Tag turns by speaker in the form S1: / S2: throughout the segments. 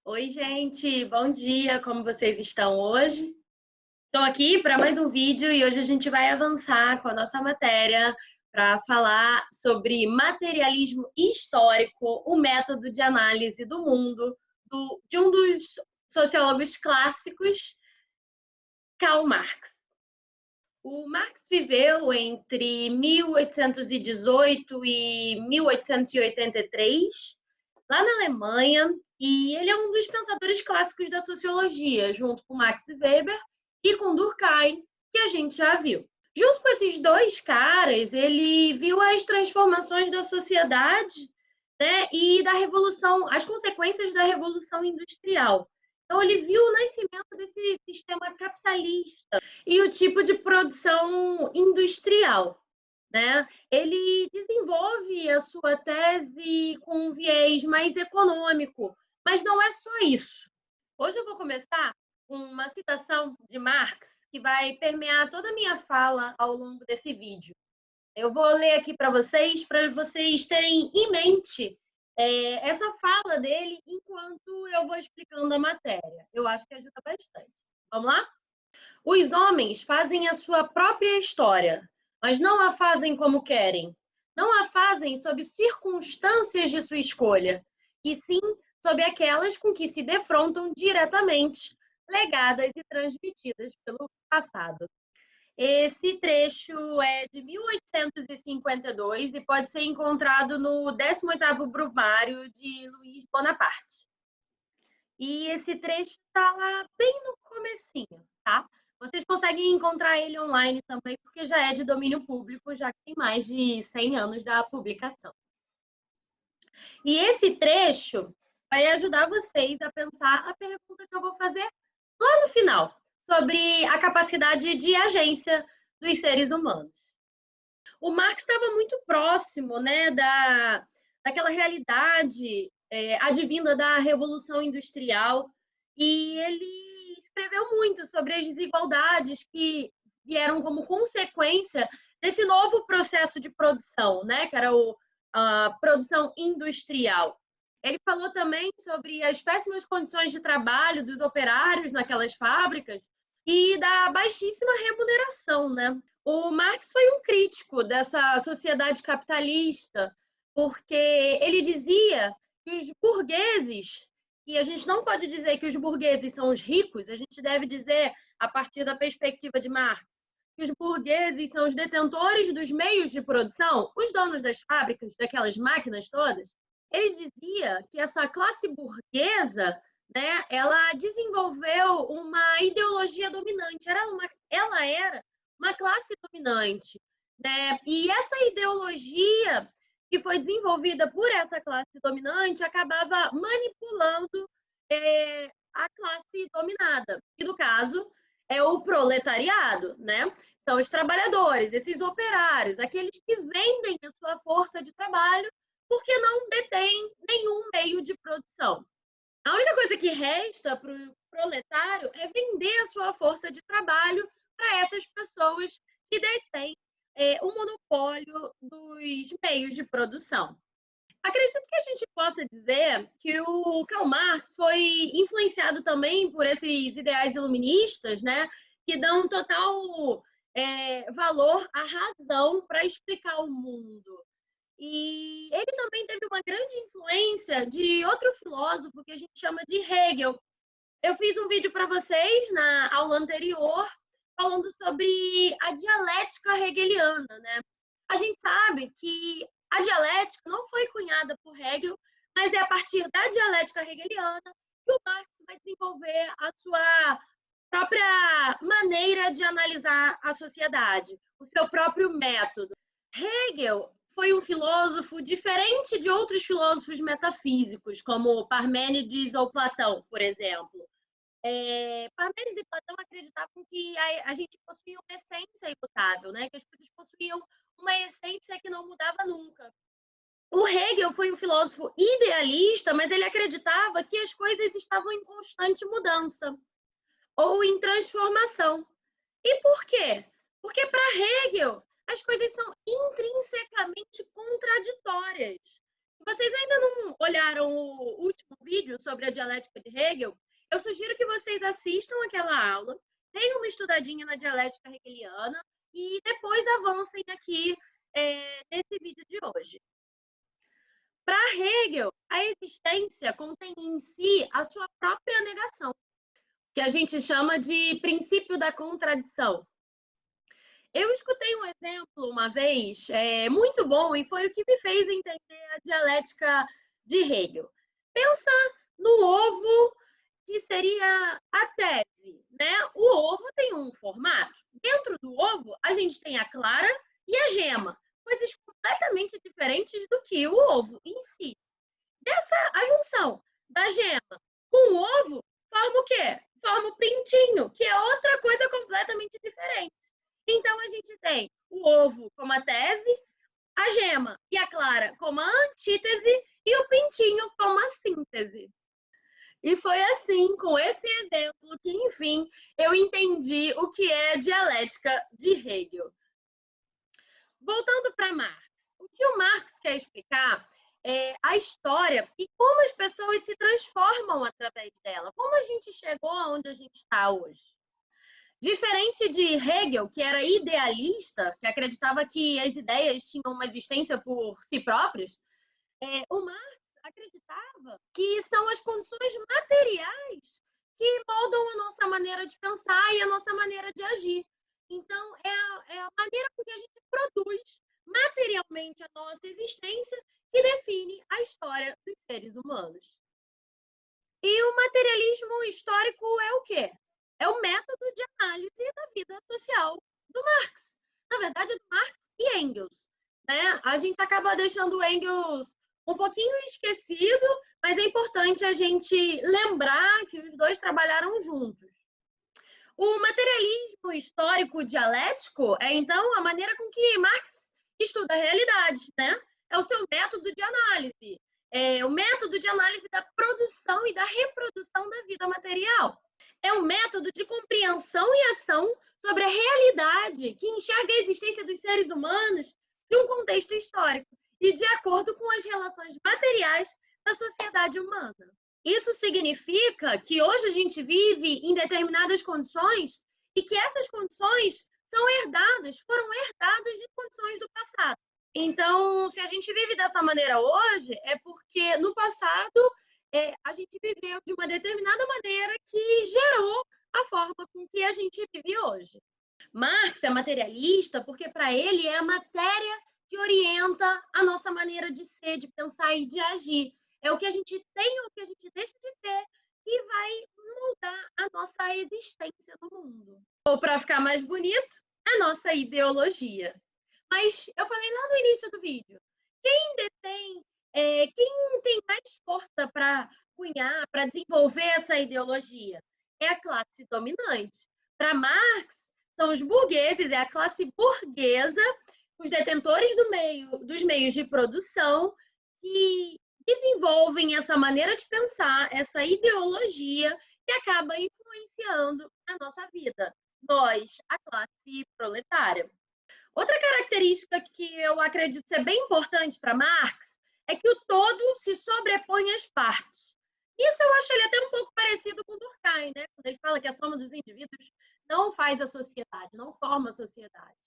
S1: Oi, gente, bom dia, como vocês estão hoje? Estou aqui para mais um vídeo e hoje a gente vai avançar com a nossa matéria para falar sobre materialismo histórico, o método de análise do mundo de um dos sociólogos clássicos, Karl Marx. O Marx viveu entre 1818 e 1883, lá na Alemanha, e ele é um dos pensadores clássicos da sociologia, junto com Max Weber e com Durkheim, que a gente já viu. Junto com esses dois caras, ele viu as transformações da sociedade, né, e da revolução, as consequências da revolução industrial. Então, ele viu o nascimento desse sistema capitalista e o tipo de produção industrial, né? Ele desenvolve a sua tese com um viés mais econômico, mas não é só isso. Hoje eu vou começar com uma citação de Marx que vai permear toda a minha fala ao longo desse vídeo. Eu vou ler aqui para vocês terem em mente essa fala dele enquanto eu vou explicando a matéria. Eu acho que ajuda bastante. Vamos lá? Os homens fazem a sua própria história, mas não a fazem como querem. Não a fazem sob circunstâncias de sua escolha, e sim sob aquelas com que se defrontam diretamente, legadas e transmitidas pelo passado. Esse trecho é de 1852 e pode ser encontrado no 18º Brumário de Luís Bonaparte. E esse trecho está lá bem no comecinho, tá? Vocês conseguem encontrar ele online também, porque já é de domínio público, já que tem mais de 100 anos da publicação. E esse trecho vai ajudar vocês a pensar a pergunta que eu vou fazer lá no final, sobre a capacidade de agência dos seres humanos. O Marx estava muito próximo, né, daquela realidade advinda da Revolução Industrial, e ele escreveu muito sobre as desigualdades que vieram como consequência desse novo processo de produção, né, que era a produção industrial. Ele falou também sobre as péssimas condições de trabalho dos operários naquelas fábricas e da baixíssima remuneração, né? O Marx foi um crítico dessa sociedade capitalista, porque ele dizia que os burgueses, e a gente não pode dizer que os burgueses são os ricos, a gente deve dizer, a partir da perspectiva de Marx, que os burgueses são os detentores dos meios de produção, os donos das fábricas, daquelas máquinas todas. Ele dizia que essa classe burguesa, né, ela desenvolveu uma ideologia dominante, ela era uma classe dominante, né? E essa ideologia que foi desenvolvida por essa classe dominante acabava manipulando a classe dominada, que no caso é o proletariado, né? São os trabalhadores, esses operários, aqueles que vendem a sua força de trabalho porque não detêm nenhum meio de produção. A única coisa que resta para o proletário é vender a sua força de trabalho para essas pessoas que detêm o monopólio dos meios de produção. Acredito que a gente possa dizer que o Karl Marx foi influenciado também por esses ideais iluministas, né, que dão total valor à razão para explicar o mundo. E ele também teve uma grande influência de outro filósofo que a gente chama de Hegel. Eu fiz um vídeo para vocês na aula anterior falando sobre a dialética hegeliana, né? A gente sabe que a dialética não foi cunhada por Hegel, mas é a partir da dialética hegeliana que o Marx vai desenvolver a sua própria maneira de analisar a sociedade, o seu próprio método. Hegel foi um filósofo diferente de outros filósofos metafísicos, como Parmênides ou Platão, por exemplo. Parmênides e Platão acreditavam que a gente possuía uma essência imutável, né? Que as coisas possuíam uma essência que não mudava nunca. O Hegel foi um filósofo idealista, mas ele acreditava que as coisas estavam em constante mudança ou em transformação. E por quê? Porque para Hegel as coisas são intrinsecamente contraditórias. Se vocês ainda não olharam o último vídeo sobre a dialética de Hegel, eu sugiro que vocês assistam aquela aula, deem uma estudadinha na dialética hegeliana e depois avancem aqui nesse vídeo de hoje. Para Hegel, a existência contém em si a sua própria negação, que a gente chama de princípio da contradição. Eu escutei um exemplo uma vez, muito bom, e foi o que me fez entender a dialética de Hegel. Pensa no ovo, que seria a tese, né? O ovo tem um formato. Dentro do ovo, a gente tem a clara e a gema, coisas completamente diferentes do que o ovo em si. A junção da gema com o ovo forma o quê? Forma o pintinho, que é outra coisa completamente diferente. Então, a gente tem o ovo como a tese, a gema e a clara como a antítese e o pintinho como a síntese. E foi assim, com esse exemplo, que, enfim, eu entendi o que é dialética de Hegel. Voltando para Marx. O que o Marx quer explicar é a história e como as pessoas se transformam através dela. Como a gente chegou aonde a gente está hoje. Diferente de Hegel, que era idealista, que acreditava que as ideias tinham uma existência por si próprias, o Marx acreditava que são as condições materiais que moldam a nossa maneira de pensar e a nossa maneira de agir. Então, é a maneira com que a gente produz materialmente a nossa existência que define a história dos seres humanos. E o materialismo histórico é o quê? É o método de análise da vida social do Marx. Na verdade, é do Marx e Engels, né? A gente acaba deixando o Engels um pouquinho esquecido, mas é importante a gente lembrar que os dois trabalharam juntos. O materialismo histórico dialético é, então, a maneira com que Marx estuda a realidade, né? É o seu método de análise. É o método de análise da produção e da reprodução da vida material. É um método de compreensão e ação sobre a realidade que enxerga a existência dos seres humanos de um contexto histórico e de acordo com as relações materiais da sociedade humana. Isso significa que hoje a gente vive em determinadas condições e que essas condições foram herdadas de condições do passado. Então, se a gente vive dessa maneira hoje, é porque no passado a gente viveu de uma determinada maneira que gerou a forma com que a gente vive hoje. Marx é materialista porque, para ele, é a matéria que orienta a nossa maneira de ser, de pensar e de agir. É o que a gente tem ou o que a gente deixa de ter que vai mudar a nossa existência no mundo. Ou, para ficar mais bonito, a nossa ideologia. Mas eu falei lá no início do vídeo, quem tem mais força para cunhar, para desenvolver essa ideologia? É a classe dominante. Para Marx, são os burgueses, é a classe burguesa, os detentores dos meios de produção, que desenvolvem essa maneira de pensar, essa ideologia que acaba influenciando a nossa vida. Nós, a classe proletária. Outra característica que eu acredito ser bem importante para Marx é que o todo se sobrepõe às partes. Isso eu acho ele até um pouco parecido com Durkheim, né? Quando ele fala que a soma dos indivíduos não faz a sociedade, não forma a sociedade.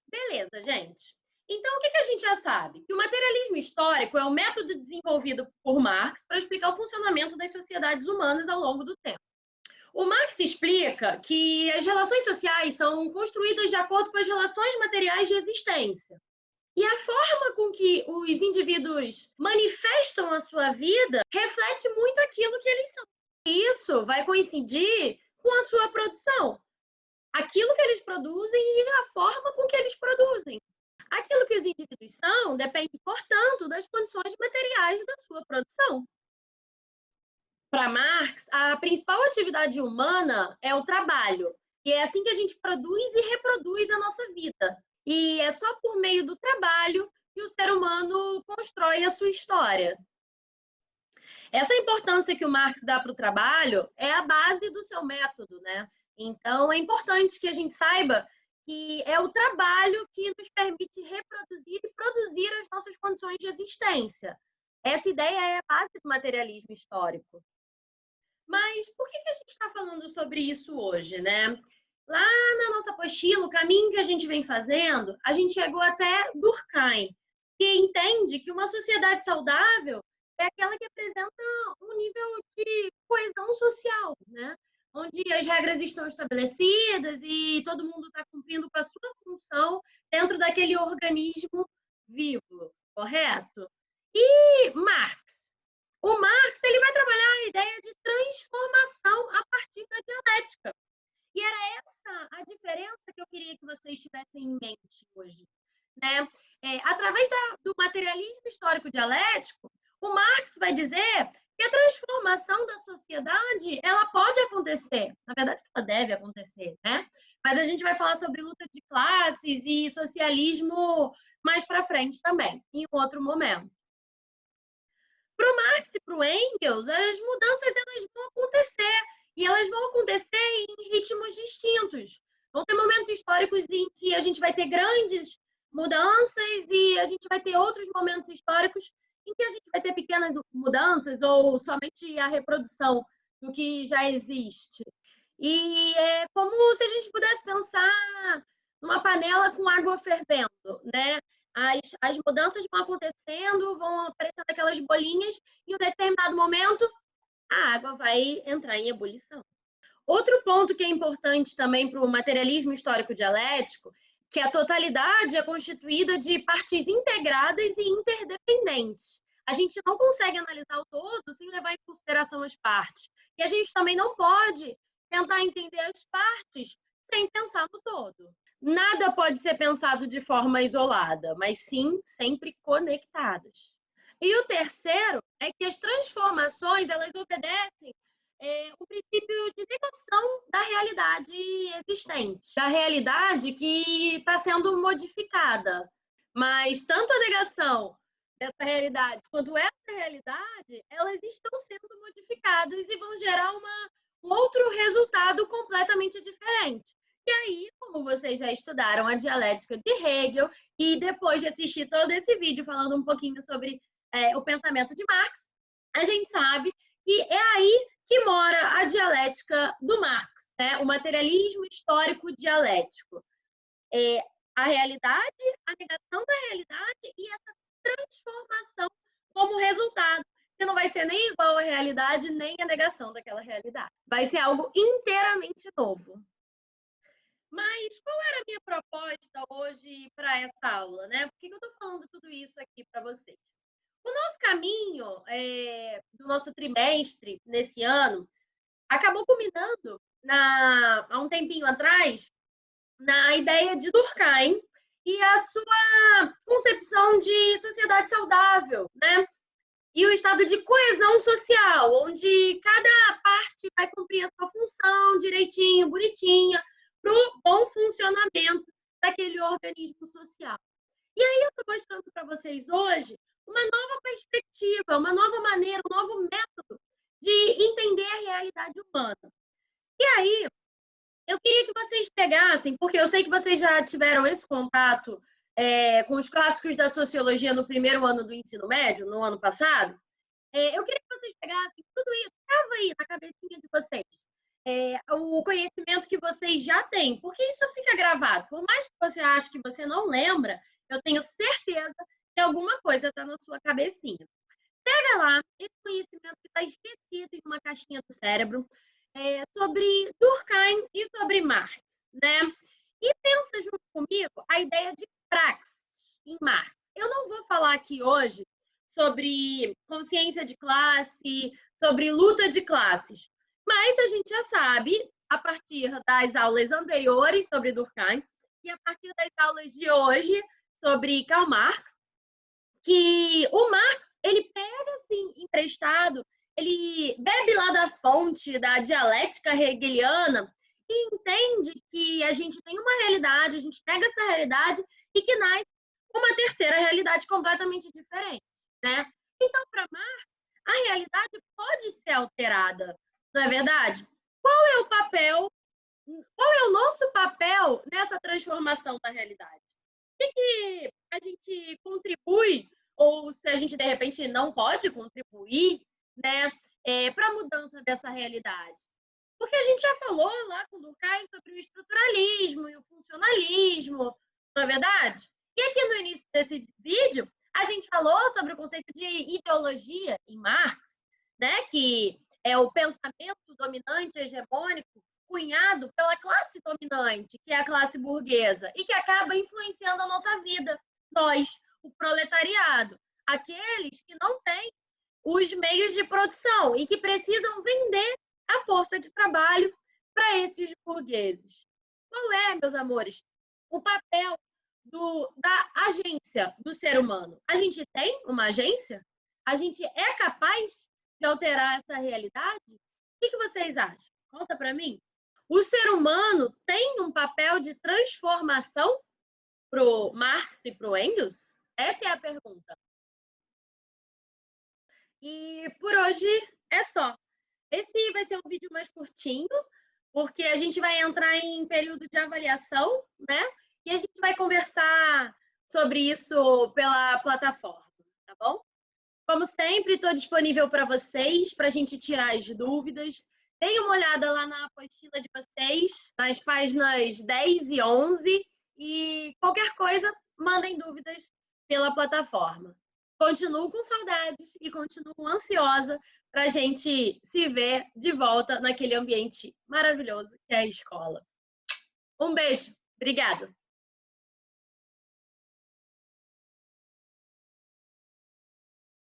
S1: Beleza, gente. Então, o que a gente já sabe? Que o materialismo histórico é um método desenvolvido por Marx para explicar o funcionamento das sociedades humanas ao longo do tempo. O Marx explica que as relações sociais são construídas de acordo com as relações materiais de existência. E a forma com que os indivíduos manifestam a sua vida reflete muito aquilo que eles são. E isso vai coincidir com a sua produção. Aquilo que eles produzem e a forma com que eles produzem. Aquilo que os indivíduos são depende, portanto, das condições materiais da sua produção. Para Marx, a principal atividade humana é o trabalho. E é assim que a gente produz e reproduz a nossa vida. E é só por meio do trabalho que o ser humano constrói a sua história. Essa importância que o Marx dá para o trabalho é a base do seu método, né? Então, é importante que a gente saiba que é o trabalho que nos permite reproduzir e produzir as nossas condições de existência. Essa ideia é a base do materialismo histórico. Mas por que a gente está falando sobre isso hoje, né? Lá na nossa apostila, o caminho que a gente vem fazendo, a gente chegou até Durkheim, que entende que uma sociedade saudável é aquela que apresenta um nível de coesão social, né? Onde as regras estão estabelecidas e todo mundo está cumprindo com a sua função dentro daquele organismo vivo, correto? E Marx? O Marx ele vai trabalhar a ideia de transformação a partir da dialética. E era essa a diferença que eu queria que vocês tivessem em mente hoje, né? Através do materialismo histórico dialético, o Marx vai dizer que a transformação da sociedade ela pode acontecer, na verdade ela deve acontecer, né? Mas a gente vai falar sobre luta de classes e socialismo mais para frente também, em um outro momento. Para o Marx e para o Engels, as mudanças elas vão acontecer e elas vão acontecer em ritmos distintos. Vão ter momentos históricos em que a gente vai ter grandes mudanças e a gente vai ter outros momentos históricos em que a gente vai ter pequenas mudanças ou somente a reprodução do que já existe. E é como se a gente pudesse pensar numa panela com água fervendo, né? As mudanças vão acontecendo, vão aparecendo aquelas bolinhas, e em um determinado momento a água vai entrar em ebulição. Outro ponto que é importante também para o materialismo histórico dialético, que a totalidade é constituída de partes integradas e interdependentes. A gente não consegue analisar o todo sem levar em consideração as partes. E a gente também não pode tentar entender as partes sem pensar no todo. Nada pode ser pensado de forma isolada, mas sim sempre conectadas. E o terceiro é que as transformações elas obedecem o princípio de negação da realidade existente, da realidade que está sendo modificada. Mas tanto a negação dessa realidade quanto essa realidade, elas estão sendo modificadas e vão gerar um outro resultado completamente diferente. E aí, como vocês já estudaram a dialética de Hegel, e depois de assistir todo esse vídeo falando um pouquinho sobre o pensamento de Marx, a gente sabe que é aí que mora a dialética do Marx, né? O materialismo histórico dialético. A realidade, a negação da realidade e essa transformação como resultado, que não vai ser nem igual à realidade, nem a negação daquela realidade. Vai ser algo inteiramente novo. Mas qual era a minha proposta hoje para essa aula, né? Por que eu estou falando tudo isso aqui para vocês? O nosso caminho do nosso trimestre nesse ano acabou culminando há um tempinho atrás na ideia de Durkheim e a sua concepção de sociedade saudável, né? E o estado de coesão social, onde cada parte vai cumprir a sua função direitinho, bonitinha, para o bom funcionamento daquele organismo social. E aí eu estou mostrando para vocês hoje uma nova perspectiva, uma nova maneira, um novo método de entender a realidade humana. E aí, eu queria que vocês pegassem, porque eu sei que vocês já tiveram esse contato com os clássicos da sociologia no primeiro ano do ensino médio, no ano passado. Eu queria que vocês pegassem tudo isso, estava aí na cabecinha de vocês. O conhecimento que vocês já têm, porque isso fica gravado. Por mais que você ache que você não lembra, eu tenho certeza que alguma coisa está na sua cabecinha. Pega lá esse conhecimento que está esquecido em uma caixinha do cérebro sobre Durkheim e sobre Marx, né? E pensa junto comigo a ideia de praxis em Marx. Eu não vou falar aqui hoje sobre consciência de classe, sobre luta de classes, mas a gente já sabe, a partir das aulas anteriores sobre Durkheim e a partir das aulas de hoje sobre Karl Marx, que o Marx, ele pega, assim, emprestado, ele bebe lá da fonte da dialética hegeliana e entende que a gente tem uma realidade, a gente nega essa realidade e que nasce uma terceira realidade completamente diferente, né? Então, para Marx, a realidade pode ser alterada, não é verdade? Qual é o nosso papel nessa transformação da realidade? O que a gente contribui ou se a gente, de repente, não pode contribuir, né, para a mudança dessa realidade. Porque a gente já falou lá com o Lucas sobre o estruturalismo e o funcionalismo, não é verdade? E aqui no início desse vídeo, a gente falou sobre o conceito de ideologia em Marx, né, que é o pensamento dominante hegemônico cunhado pela classe dominante, que é a classe burguesa, e que acaba influenciando a nossa vida, nós, o proletariado, aqueles que não têm os meios de produção e que precisam vender a força de trabalho para esses burgueses. Qual é, meus amores, o papel da agência do ser humano? A gente tem uma agência? A gente é capaz de alterar essa realidade? O que vocês acham? Conta para mim. O ser humano tem um papel de transformação para o Marx e para o Engels? Essa é a pergunta. E por hoje é só. Esse vai ser um vídeo mais curtinho, porque a gente vai entrar em período de avaliação, né? E a gente vai conversar sobre isso pela plataforma, tá bom? Como sempre, estou disponível para vocês, para a gente tirar as dúvidas. Deem uma olhada lá na apostila de vocês, nas páginas 10 e 11, e qualquer coisa, mandem dúvidas pela plataforma. Continuo com saudades e continuo ansiosa para a gente se ver de volta naquele ambiente maravilhoso que é a escola. Um beijo, obrigada!